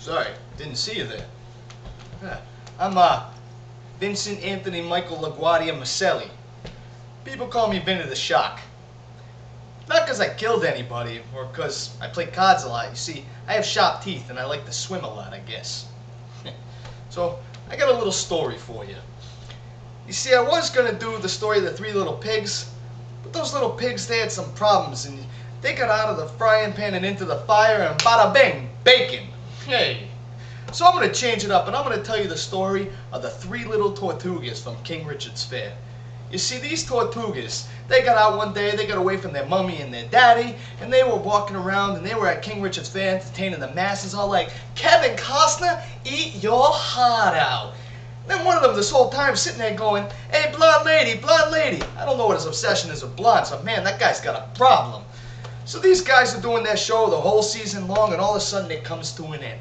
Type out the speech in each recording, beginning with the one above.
Sorry, didn't see you there. Yeah, I'm Vincent Anthony Michael LaGuardia Maselli. People call me Vinny the Shock. Not because I killed anybody or because I play cards a lot. You see, I have sharp teeth and I like to swim a lot, I guess. So, I got a little story for you. You see, I was going to do the story of the 3 little pigs, but those little pigs, they had some problems and they got out of the frying pan and into the fire and bada bing, bacon. Hey. So I'm going to change it up and I'm going to tell you the story of the 3 little Tortugas from King Richard's Fair. You see, these Tortugas, they got out one day, they got away from their mummy and their daddy, and they were walking around and they were at King Richard's Fair entertaining the masses, all like, Kevin Costner, eat your heart out. Then one of them this whole time sitting there going, hey, blonde lady, blonde lady. I don't know what his obsession is with blondes, but man, that guy's got a problem. So these guys are doing their show the whole season long, and all of a sudden it comes to an end.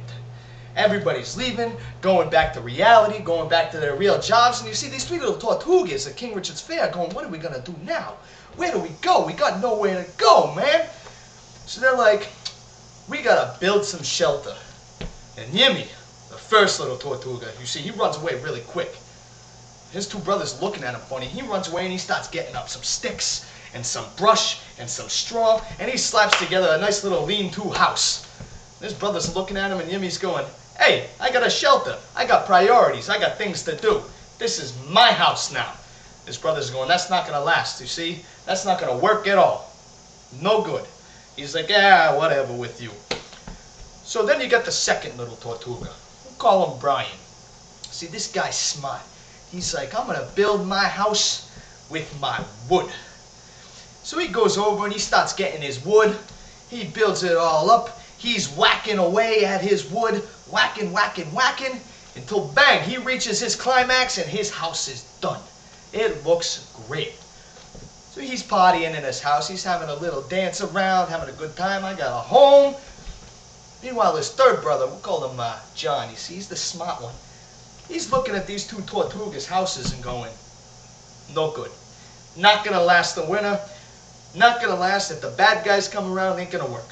Everybody's leaving, going back to reality, going back to their real jobs, and you see these 3 little Tortugas at King Richard's Fair going, what are we going to do now? Where do we go? We got nowhere to go, man. So they're like, we got to build some shelter. And Yimmy, the first little Tortuga, you see, he runs away really quick. His 2 brothers looking at him funny. He runs away and he starts getting up some sticks and some brush and some straw, and he slaps together a nice little lean-to house. His brother's looking at him and Yimmy's going, hey, I got a shelter. I got priorities. I got things to do. This is my house now. His brother's going, that's not going to last, you see? That's not going to work at all. No good. He's like, yeah, whatever with you. So then you got the second little Tortuga. We'll call him Brian. See, this guy's smart. He's like, I'm going to build my house with my wood. So he goes over and he starts getting his wood. He builds it all up. He's whacking away at his wood, whacking, whacking, whacking, until bang, he reaches his climax and his house is done. It looks great. So he's partying in his house. He's having a little dance around, having a good time. I got a home. Meanwhile, his third brother, we'll call him John. You see, he's the smart one. He's looking at these 2 Tortugas' houses and going, no good. Not going to last the winter. Not going to last. If the bad guys come around, it ain't going to work.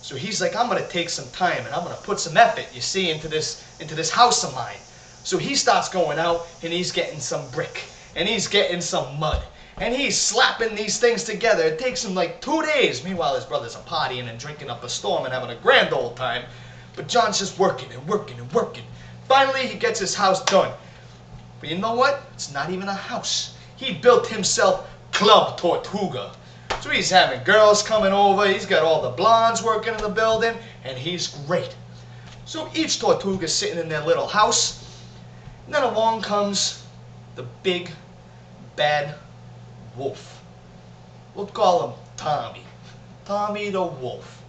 So he's like, I'm going to take some time and I'm going to put some effort, you see, into this house of mine. So he starts going out and he's getting some brick and he's getting some mud and he's slapping these things together. It takes him like 2 days. Meanwhile, his brothers are partying and drinking up a storm and having a grand old time. But John's just working and working and working. Finally, he gets his house done. But you know what? It's not even a house. He built himself Club Tortuga. So he's having girls coming over, he's got all the blondes working in the building, and he's great. So each Tortuga's sitting in their little house, and then along comes the big, bad wolf. We'll call him Tommy. Tommy the wolf.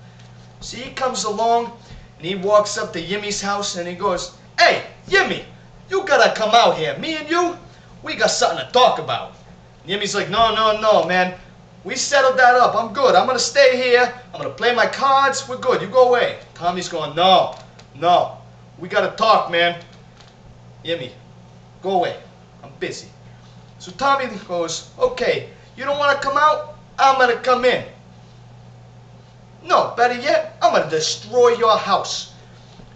So he comes along, and he walks up to Yimmy's house, and he goes, hey, Yimmy, you gotta come out here. Me and you, we got something to talk about. And Yimmy's like, no, man. We settled that up. I'm good. I'm going to stay here. I'm going to play my cards. We're good. You go away. Tommy's going, no. We got to talk, man. Yimmy, go away. I'm busy. So Tommy goes, okay, you don't want to come out? I'm going to come in. No, better yet, I'm going to destroy your house.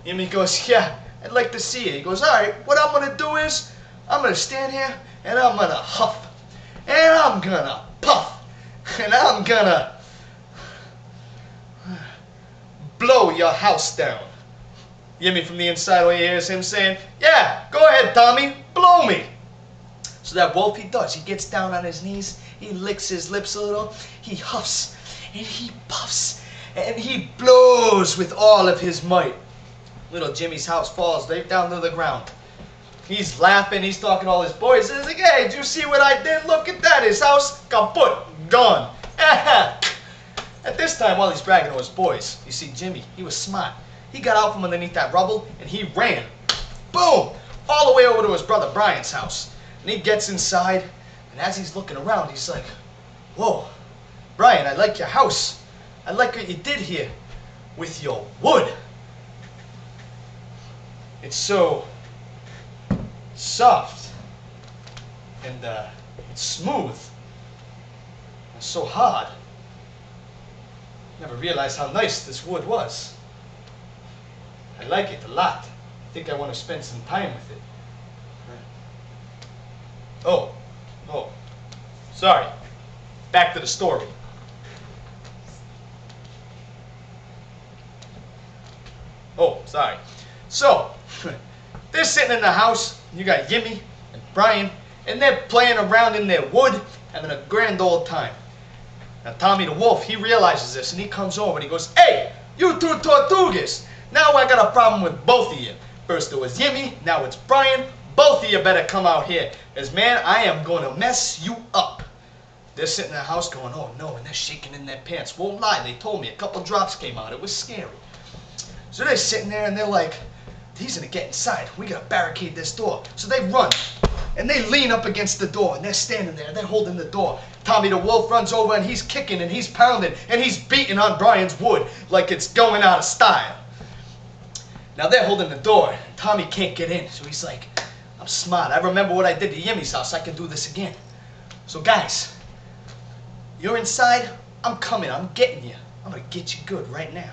Yimmy goes, yeah, I'd like to see it. He goes, all right, what I'm going to do is I'm going to stand here and I'm going to huff. And I'm going to puff. And I'm gonna blow your house down. Yimmy from the inside all he hears him saying, yeah, go ahead, Tommy, blow me. So that wolf, he does. He gets down on his knees, he licks his lips a little, he huffs, and he puffs, and he blows with all of his might. Little Jimmy's house falls right down to the ground. He's laughing, he's talking to all his boys. He's like, hey, did you see what I did? Look at that, his house kaput, gone. At this time, while he's bragging to his boys, you see Jimmy, he was smart. He got out from underneath that rubble and he ran, boom, all the way over to his brother Brian's house. And he gets inside, and as he's looking around, he's like, whoa, Brian, I like your house. I like what you did here with your wood. It's so soft and it's smooth and so hard. Never realized how nice this wood was. I like it a lot. I think I want to spend some time with it. Oh, sorry. Back to the story. Oh, sorry. So, they're sitting in the house. You got Yimmy and Brian, and they're playing around in their wood, having a grand old time. Now, Tommy the Wolf, he realizes this, and he comes over and he goes, "Hey, you two Tortugas! Now I got a problem with both of you. First it was Yimmy, now it's Brian. Both of you better come out here, because, man, I am going to mess you up." They're sitting in the house going, "Oh, no," and they're shaking in their pants. Won't lie, they told me a couple drops came out. It was scary. So they're sitting there and they're like, "He's gonna get inside. We gotta barricade this door." So they run and they lean up against the door and they're standing there and they're holding the door. Tommy the Wolf runs over and he's kicking and he's pounding and he's beating on Brian's wood like it's going out of style. Now they're holding the door and Tommy can't get in. So he's like, "I'm smart. I remember what I did to Yimmy's house. I can do this again. So guys, you're inside. I'm coming. I'm getting you. I'm gonna get you good right now."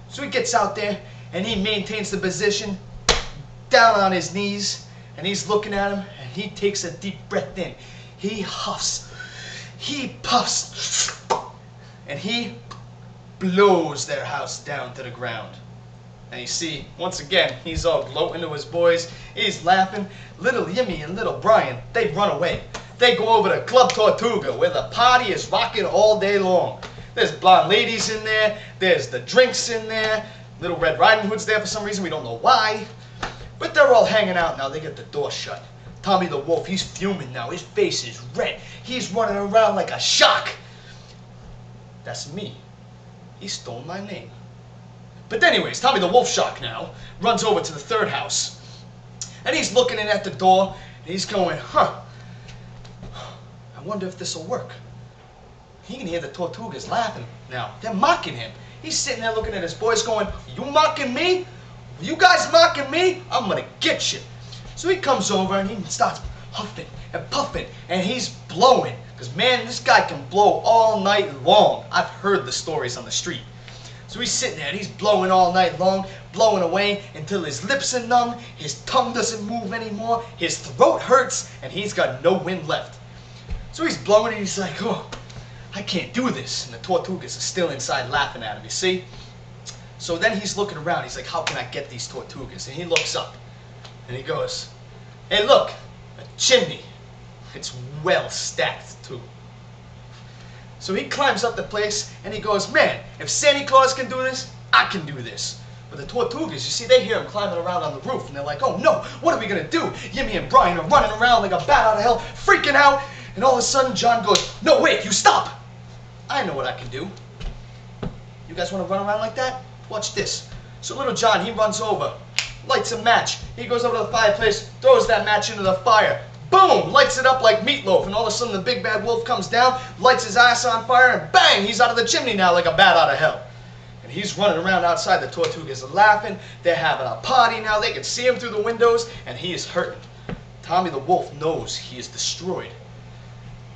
So he gets out there and he maintains the position down on his knees and he's looking at him and he takes a deep breath in. He huffs, he puffs, and he blows their house down to the ground. And you see, once again, he's all gloating to his boys. He's laughing. Little Yimmy and little Brian, they run away. They go over to Club Tortuga where the party is rocking all day long. There's blonde ladies in there. There's the drinks in there. Little Red Riding Hood's there for some reason. We don't know why. But they're all hanging out now. They get the door shut. Tommy the Wolf, he's fuming now. His face is red. He's running around like a shark. That's me. He stole my name. But anyways, Tommy the Wolf Shark now runs over to the third house. And he's looking in at the door. And he's going, "Huh. I wonder if this will work." He can hear the Tortugas laughing now. They're mocking him. He's sitting there looking at his boys going, "You mocking me? You guys mocking me? I'm going to get you." So he comes over and he starts huffing and puffing and he's blowing. Because, man, this guy can blow all night long. I've heard the stories on the street. So he's sitting there and he's blowing all night long, blowing away until his lips are numb, his tongue doesn't move anymore, his throat hurts, and he's got no wind left. So he's blowing and he's like, "Oh, I can't do this." And the Tortugas are still inside laughing at him, you see? So then he's looking around. He's like, "How can I get these Tortugas?" And he looks up and he goes, "Hey, look, a chimney. It's well stacked too." So he climbs up the place and he goes, "Man, if Santa Claus can do this, I can do this." But the Tortugas, you see, they hear him climbing around on the roof and they're like, "Oh no, what are we gonna do?" Yimmy and Brian are running around like a bat out of hell, freaking out. And all of a sudden, John goes, "No, wait, you stop. I know what I can do. You guys want to run around like that? Watch this." So little John, he runs over, lights a match. He goes over to the fireplace, throws that match into the fire. Boom! Lights it up like meatloaf. And all of a sudden, the big bad wolf comes down, lights his ass on fire, and bang! He's out of the chimney now like a bat out of hell. And he's running around outside. The Tortugas are laughing. They're having a party now. They can see him through the windows, and he is hurting. Tommy the Wolf knows he is destroyed.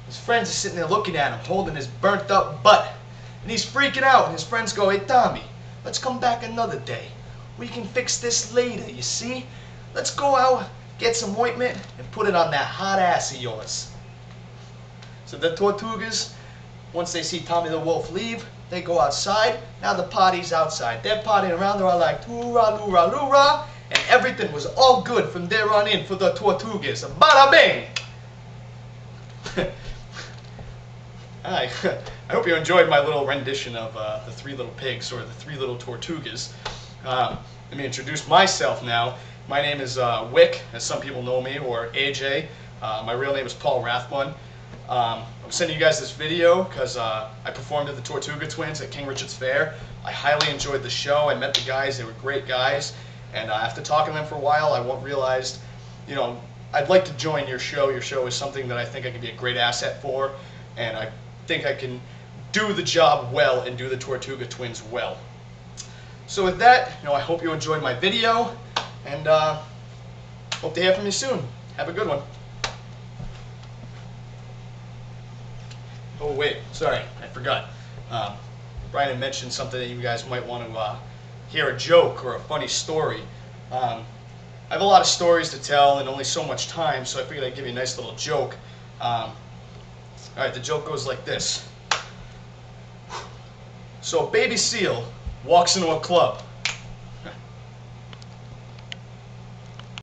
His friends are sitting there looking at him, holding his burnt up butt. And he's freaking out, and his friends go, "Hey, Tommy, let's come back another day. We can fix this later, you see? Let's go out, get some ointment, and put it on that hot ass of yours." So the Tortugas, once they see Tommy the Wolf leave, they go outside. Now the party's outside. They're partying around, they're all like, "Toora, loora, loora." And everything was all good from there on in for the Tortugas. Bada bing! I hope you enjoyed my little rendition of the Three Little Pigs, or the Three Little Tortugas. Let me introduce myself now. My name is Wyck, as some people know me, or AJ. My real name is Paul Rathbun. I'm sending you guys this video because I performed at the Tortuga Twins at King Richard's Fair. I highly enjoyed the show. I met the guys. They were great guys. And after talking to them for a while, I realized, you know, I'd like to join your show. Your show is something that I think I can be a great asset for. And I think I can do the job well and do the Tortuga Twins well. So with that, you know, I hope you enjoyed my video, and hope to hear from you soon. Have a good one. Oh wait, sorry, I forgot. Brian had mentioned something that you guys might want to hear a joke or a funny story. I have a lot of stories to tell and only so much time, so I figured I'd give you a nice little joke. Alright, the joke goes like this. So a baby seal walks into a club.